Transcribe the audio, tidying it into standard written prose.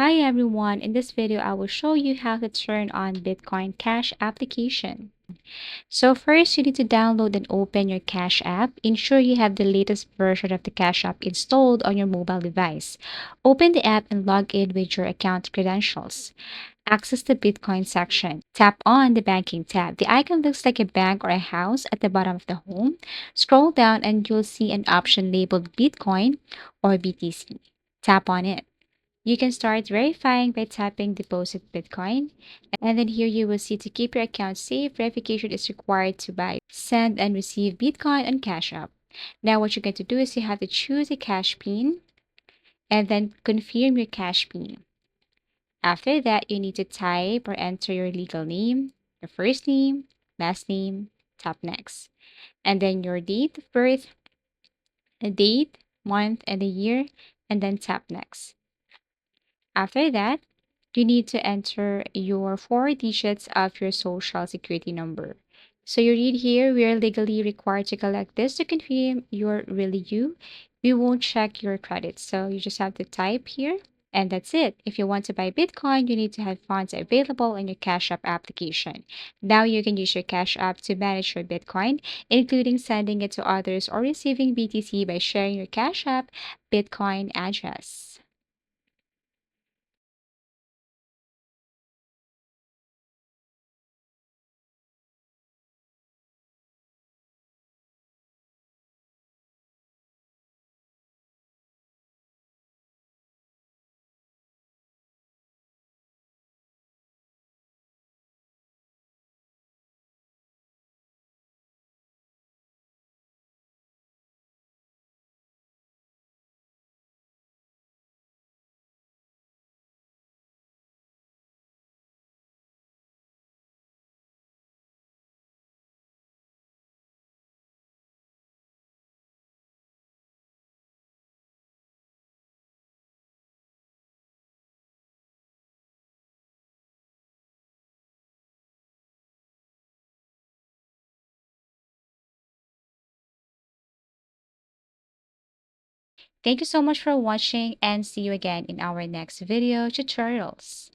Hi everyone, in this video I will show you how to turn on Bitcoin Cash application. So first you need to download and open your Cash app. Ensure you have the latest version of the Cash app installed on your mobile device. Open the app and log in with your account credentials. Access the Bitcoin section. Tap on the banking tab. The icon looks like a bank or a house at the bottom of the home. Scroll down and you'll see an option labeled Bitcoin or BTC. Tap on it. You can start verifying by tapping deposit Bitcoin. And then here you will see to keep your account safe, verification is required to buy, send, and receive Bitcoin on Cash App. Now what you're going to do is you have to choose a cash pin and then confirm your cash pin. After that, you need to type or enter your legal name, your first name, last name, tap next. And then your date of birth, a date, month, and a year, and then tap next. After that, you need to enter your 4 digits of your social security number. So you read here, we are legally required to collect this to confirm you're really you. We won't check your credits. So you just have to type here. And that's it. If you want to buy Bitcoin, you need to have funds available in your Cash App application. Now you can use your Cash App to manage your Bitcoin, including sending it to others or receiving BTC by sharing your Cash App Bitcoin address. Thank you so much for watching and see you again in our next video tutorials.